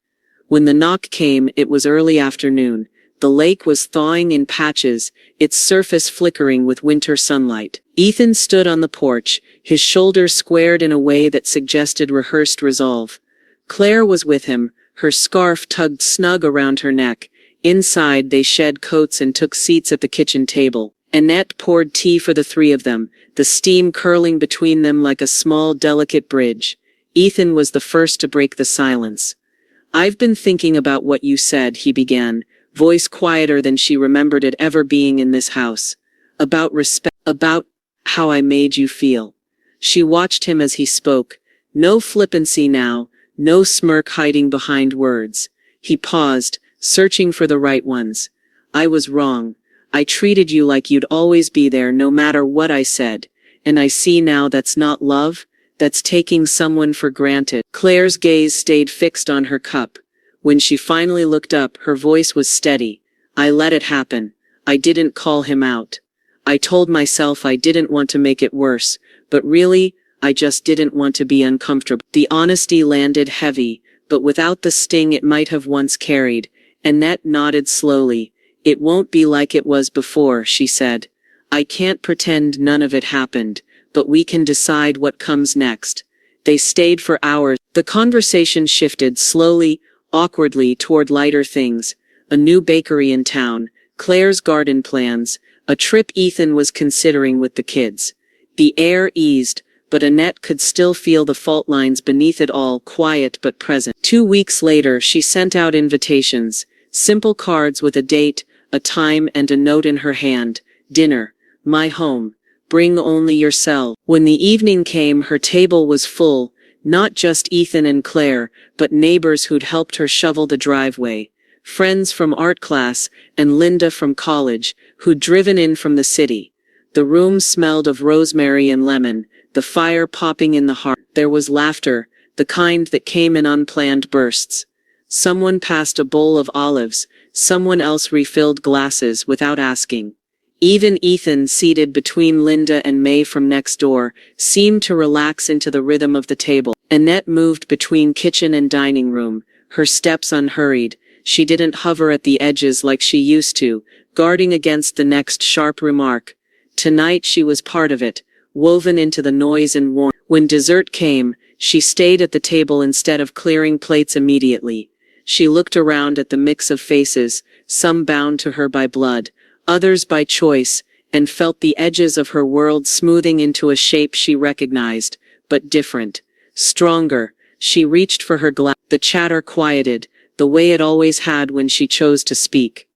When the knock came, it was early afternoon. The lake was thawing in patches, its surface flickering with winter sunlight. Ethan stood on the porch, his shoulders squared in a way that suggested rehearsed resolve. Claire was with him, her scarf tugged snug around her neck. Inside, they shed coats and took seats at the kitchen table. Annette poured tea for the three of them, the steam curling between them like a small, delicate bridge. Ethan was the first to break the silence. "I've been thinking about what you said," he began, voice quieter than she remembered it ever being in this house. "About respect, about how I made you feel." She watched him as he spoke. No flippancy now, no smirk hiding behind words. He paused, searching for the right ones. "I was wrong. I treated you like you'd always be there no matter what I said. And I see now that's not love, That's taking someone for granted. Claire's gaze stayed fixed on her cup. When she finally looked up, her voice was steady. I let it happen. I didn't call him out. I told myself I didn't want to make it worse, but really, I just didn't want to be uncomfortable. The honesty landed heavy, but without the sting it might have once carried. Annette nodded slowly. It won't be like it was before, she said. I can't pretend none of it happened, but we can decide what comes next. They stayed for hours. The conversation shifted slowly, awkwardly toward lighter things. A new bakery in town, Claire's garden plans, a trip Ethan was considering with the kids. The air eased, but Annette could still feel the fault lines beneath it all, quiet but present. 2 weeks later, she sent out invitations, simple cards with a date, a time and a note in her hand. Dinner. My home. Bring only yourself. When the evening came, her table was full, not just Ethan and Claire, but neighbors who'd helped her shovel the driveway, friends from art class, and Linda from college, who'd driven in from the city. The room smelled of rosemary and lemon, the fire popping in the hearth. There was laughter, the kind that came in unplanned bursts. Someone passed a bowl of olives, someone else refilled glasses without asking. Even Ethan, seated between Linda and May from next door, seemed to relax into the rhythm of the table. Annette moved between kitchen and dining room, her steps unhurried. She didn't hover at the edges like she used to, guarding against the next sharp remark. Tonight she was part of it, woven into the noise and warmth. When dessert came, she stayed at the table instead of clearing plates immediately. She looked around at the mix of faces, some bound to her by blood, others by choice, and felt the edges of her world smoothing into a shape she recognized, but different, stronger. She reached for her glass. The chatter quieted, the way it always had when she chose to speak.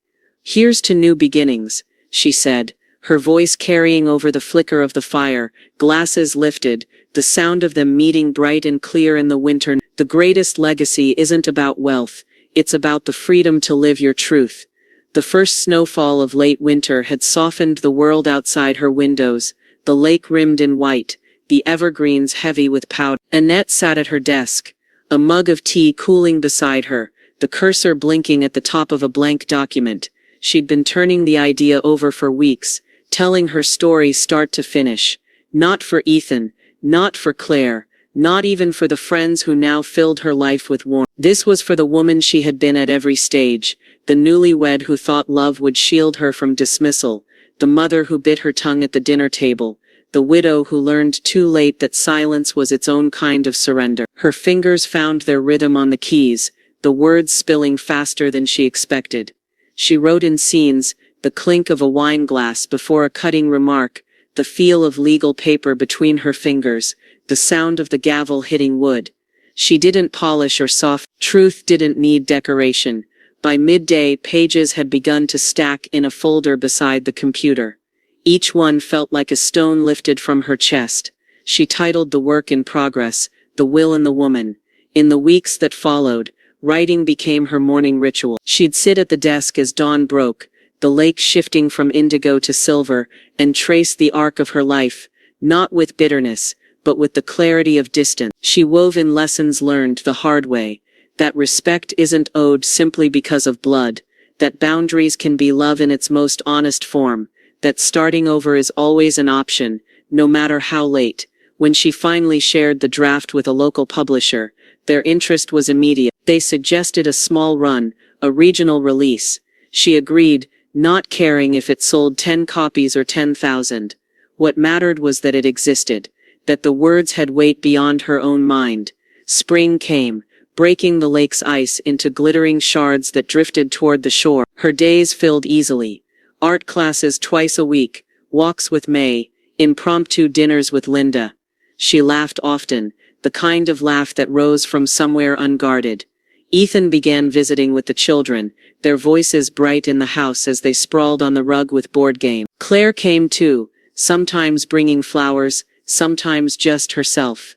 Here's to new beginnings, she said, her voice carrying over the flicker of the fire, glasses lifted, the sound of them meeting bright and clear in the winter. The greatest legacy isn't about wealth, it's about the freedom to live your truth. The first snowfall of late winter had softened the world outside her windows, the lake rimmed in white, the evergreens heavy with powder. Annette sat at her desk, a mug of tea cooling beside her, the cursor blinking at the top of a blank document. She'd been turning the idea over for weeks, telling her story start to finish. Not for Ethan, not for Claire, not even for the friends who now filled her life with warmth. This was for the woman she had been at every stage, the newlywed who thought love would shield her from dismissal, the mother who bit her tongue at the dinner table, the widow who learned too late that silence was its own kind of surrender. Her fingers found their rhythm on the keys, the words spilling faster than she expected. She wrote in scenes, the clink of a wine glass before a cutting remark, the feel of legal paper between her fingers, the sound of the gavel hitting wood. She didn't polish or soften. Truth didn't need decoration. By midday, pages had begun to stack in a folder beside the computer. Each one felt like a stone lifted from her chest. She titled the work in progress, The Will and the Woman. In the weeks that followed, writing became her morning ritual. She'd sit at the desk as dawn broke, the lake shifting from indigo to silver, and trace the arc of her life, not with bitterness, but with the clarity of distance. She wove in lessons learned the hard way, that respect isn't owed simply because of blood, that boundaries can be love in its most honest form, that starting over is always an option, no matter how late. When she finally shared the draft with a local publisher, their interest was immediate. They suggested a small run, a regional release. She agreed, not caring if it sold 10 copies or 10,000. What mattered was that it existed, that the words had weight beyond her own mind. Spring came, breaking the lake's ice into glittering shards that drifted toward the shore. Her days filled easily. Art classes twice a week, walks with May, impromptu dinners with Linda. She laughed often, the kind of laugh that rose from somewhere unguarded. Ethan began visiting with the children, their voices bright in the house as they sprawled on the rug with board game. Claire came too, sometimes bringing flowers, sometimes just herself.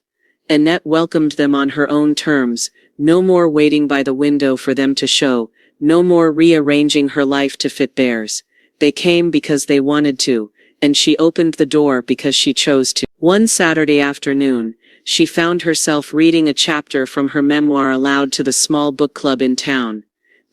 Annette welcomed them on her own terms, no more waiting by the window for them to show, no more rearranging her life to fit theirs. They came because they wanted to, and she opened the door because she chose to. One Saturday afternoon, she found herself reading a chapter from her memoir aloud to the small book club in town.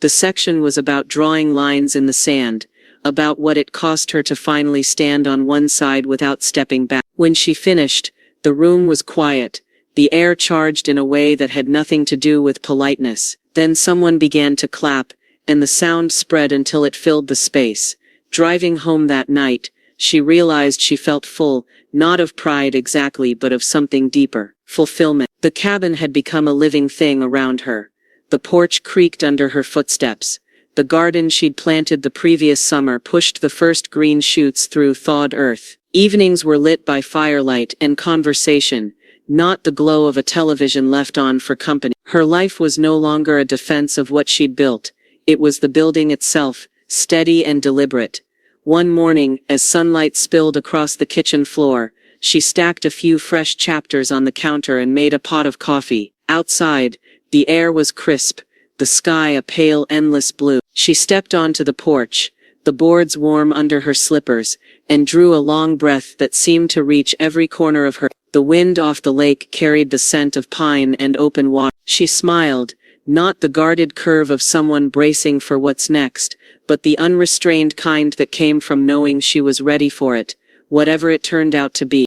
The section was about drawing lines in the sand, about what it cost her to finally stand on one side without stepping back. When she finished, the room was quiet, the air charged in a way that had nothing to do with politeness. Then someone began to clap, and the sound spread until it filled the space. Driving home that night, she realized she felt full, not of pride exactly but of something deeper, fulfillment. The cabin had become a living thing around her. The porch creaked under her footsteps. The garden she'd planted the previous summer pushed the first green shoots through thawed earth. Evenings were lit by firelight and conversation, not the glow of a television left on for company. Her life was no longer a defense of what she'd built. It was the building itself, steady and deliberate. One morning, as sunlight spilled across the kitchen floor, she stacked a few fresh chapters on the counter and made a pot of coffee. Outside, the air was crisp, the sky a pale, endless blue. She stepped onto the porch, the boards warm under her slippers, and drew a long breath that seemed to reach every corner of her. The wind off the lake carried the scent of pine and open water. She smiled, not the guarded curve of someone bracing for what's next, but the unrestrained kind that came from knowing she was ready for it, whatever it turned out to be.